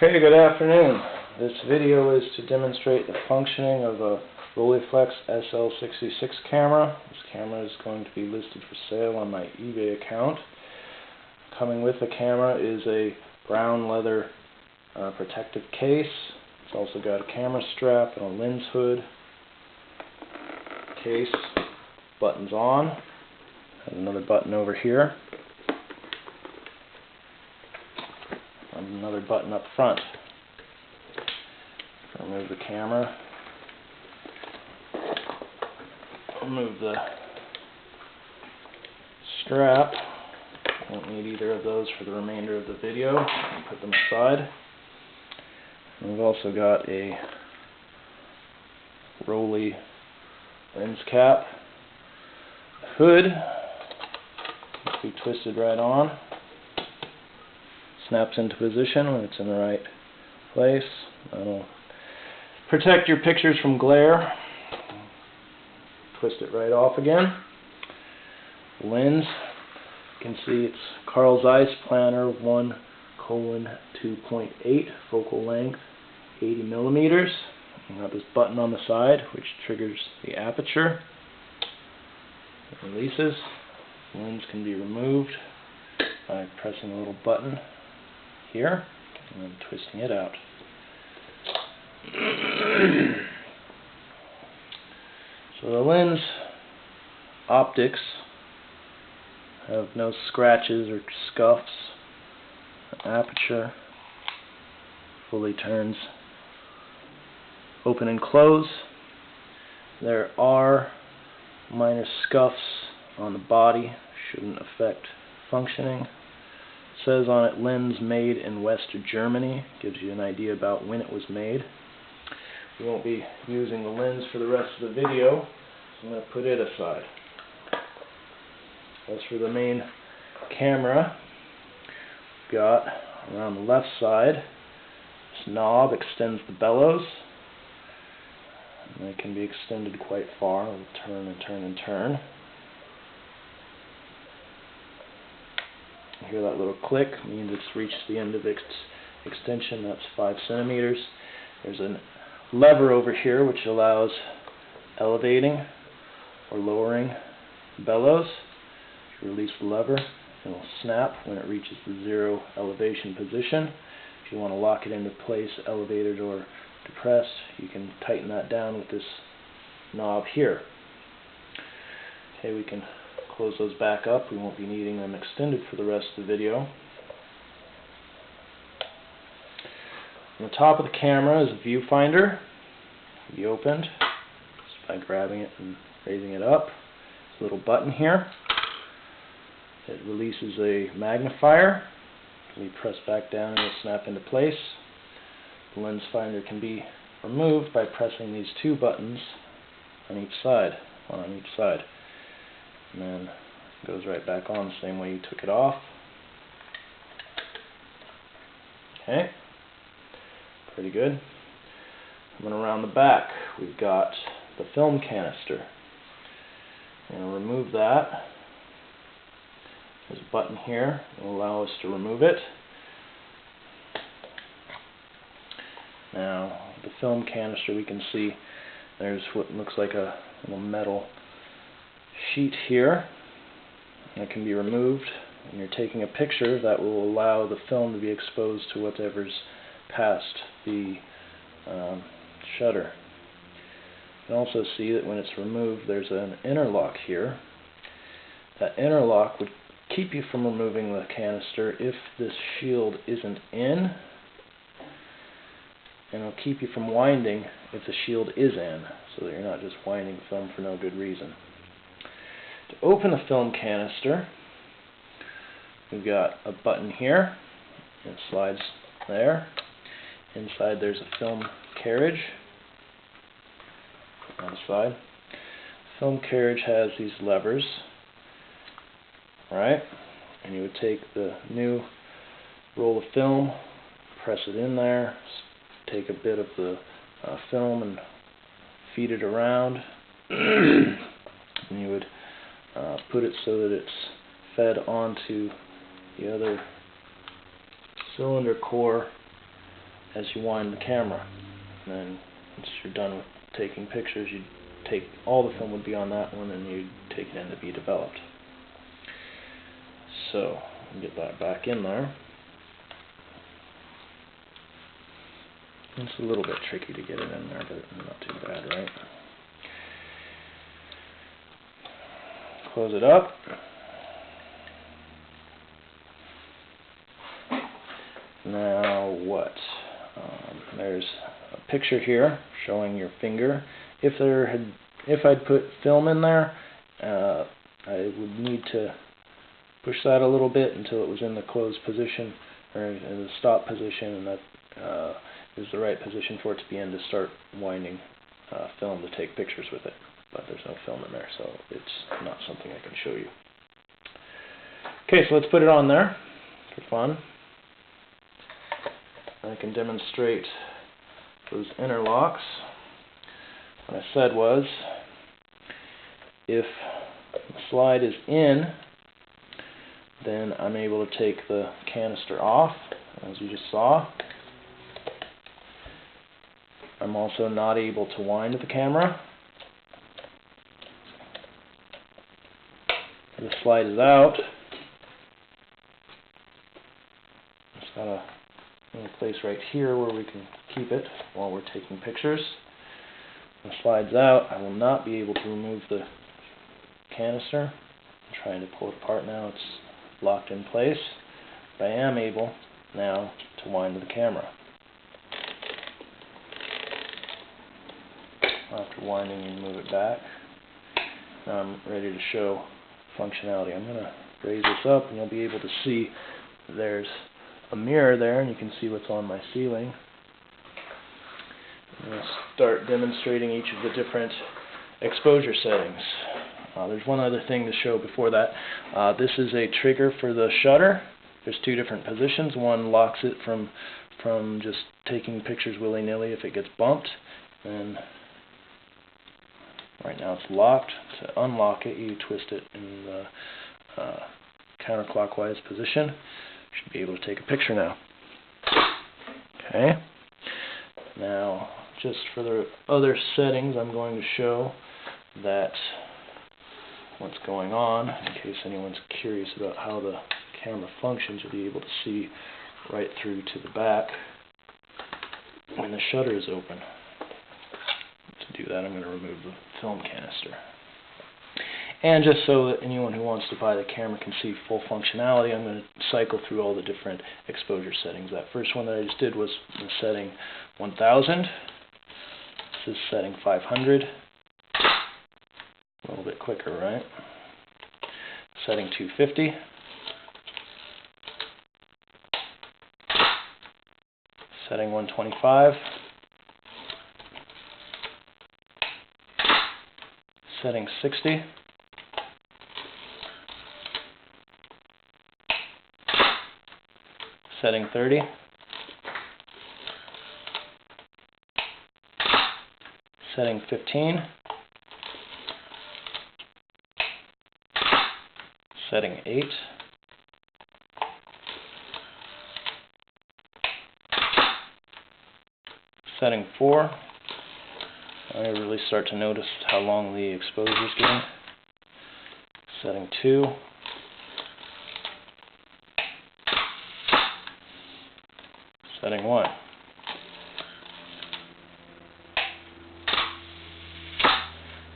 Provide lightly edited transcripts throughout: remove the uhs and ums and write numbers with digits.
Okay, good afternoon. This video is to demonstrate the functioning of a Rolleiflex SL66 camera. This camera is going to be listed for sale on my eBay account. Coming with the camera is a brown leather protective case. It's also got a camera strap and a lens hood. Case buttons on. And another button over here. Another button up front. Remove the camera. Remove the strap. Won't need either of those for the remainder of the video. I'll put them aside. And we've also got a Rolleiflex lens cap. The hood must be twisted right on. Snaps into position when it's in the right place. That'll protect your pictures from glare. Twist it right off again. Lens, you can see it's Carl Zeiss Planner 1:2.8, focal length 80 millimeters. You got this button on the side which triggers the aperture. It releases. The lens can be removed by pressing a little button here and then twisting it out. So the lens optics have no scratches or scuffs. The aperture fully turns open and close. There are minor scuffs on the body, shouldn't affect functioning. It says on it, lens made in West Germany. Gives you an idea about when it was made. We won't be using the lens for the rest of the video, so I'm going to put it aside. As for the main camera, we've got around the left side, this knob extends the bellows. And it can be extended quite far. It'll turn and turn and turn. You hear that little click, means it's reached the end of its extension. That's 5 centimeters. There's a lever over here which allows elevating or lowering bellows. If you release the lever, it will snap when it reaches the 0 elevation position. If you want to lock it into place, elevated or depressed, you can tighten that down with this knob here. Okay, we can close those back up. We won't be needing them extended for the rest of the video. On the top of the camera is a viewfinder. It can be opened just by grabbing it and raising it up. There's a little button here. It releases a magnifier. It can be pressed back down and it will snap into place. The lens finder can be removed by pressing these 2 buttons on each side, one on each side. And then it goes right back on the same way you took it off. Okay, pretty good. Coming around the back, we've got the film canister. I'm going to remove that. There's a button here that will allow us to remove it. Now, the film canister, we can see there's what looks like a little metal sheet here. It can be removed. When you're taking a picture, that will allow the film to be exposed to whatever's past the shutter. You can also see that when it's removed, there's an interlock here. That interlock would keep you from removing the canister if this shield isn't in, and it'll keep you from winding if the shield is in, so that you're not just winding the film for no good reason. To open the film canister, we've got a button here. It slides there. Inside there's a film carriage on the side. The film carriage has these levers, right? And you would take the new roll of film, press it in there, take a bit of the film and feed it around, and you would put it so that it's fed onto the other cylinder core as you wind the camera. And then once you're done with taking pictures, you take all the film would be on that one, and you take it in to be developed. So get that back in there. It's a little bit tricky to get it in there, but not too bad, right? Close it up. Now what? There's a picture here showing your finger. If I'd put film in there, I would need to push that a little bit until it was in the closed position, or in the stop position, and that is the right position for it to be in to start winding film to take pictures with it. But there's no film in there, so it's not something I can show you. Okay, so let's put it on there for fun. I can demonstrate those interlocks. What I said was, if the slide is in, then I'm able to take the canister off, as you just saw. I'm also not able to wind the camera. The slide is out. It's got a little place right here where we can keep it while we're taking pictures. The slide's out. I will not be able to remove the canister. I'm trying to pull it apart now. It's locked in place. But I am able now to wind the camera. After winding, you move it back. Now I'm ready to show functionality. I'm going to raise this up, and you'll be able to see there's a mirror there, and you can see what's on my ceiling. I'm going to start demonstrating each of the different exposure settings. There's one other thing to show before that. This is a trigger for the shutter. There's two different positions. One locks it from just taking pictures willy-nilly if it gets bumped. And right now it's locked. To unlock it, you twist it in the counterclockwise position. Should be able to take a picture now. Okay. Now, just for the other settings, I'm going to show that what's going on, in case anyone's curious about how the camera functions. You'll be able to see right through to the back when the shutter is open. To do that, I'm going to remove the film canister. And just so that anyone who wants to buy the camera can see full functionality, I'm going to cycle through all the different exposure settings. That first one that I just did was the setting 1000. This is setting 500. A little bit quicker, right? Setting 250. Setting 125. Setting 60. Setting 30. Setting 15. Setting 8. Setting 4. I really start to notice how long the exposure is getting. Setting 2. Setting 1.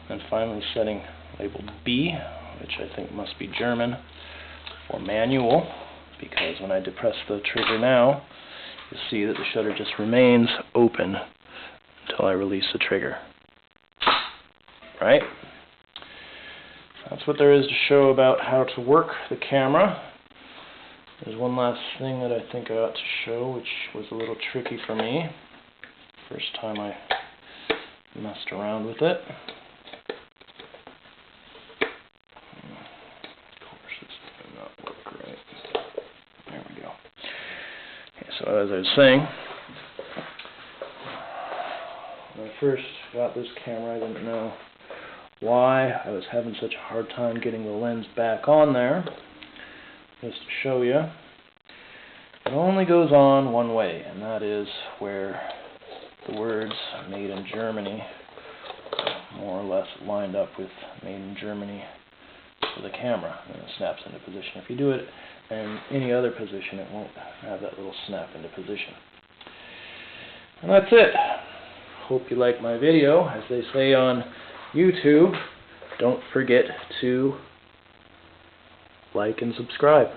And finally setting labeled B, which I think must be German, for manual, because when I depress the trigger now, you'll see that the shutter just remains open until I release the trigger. Right? That's what there is to show about how to work the camera. There's one last thing that I think I ought to show, which was a little tricky for me. First time I messed around with it. Of course, this did not work right. There we go. Okay, so as I was saying, when I first got this camera, I didn't know why I was having such a hard time getting the lens back on there. Just to show you, only goes on one way, and that is where the words "Made in Germany" more or less lined up with "Made in Germany" for the camera, and it snaps into position. If you do it in any other position, it won't have that little snap into position. And that's it. Hope you like my video. As they say on YouTube, don't forget to like and subscribe.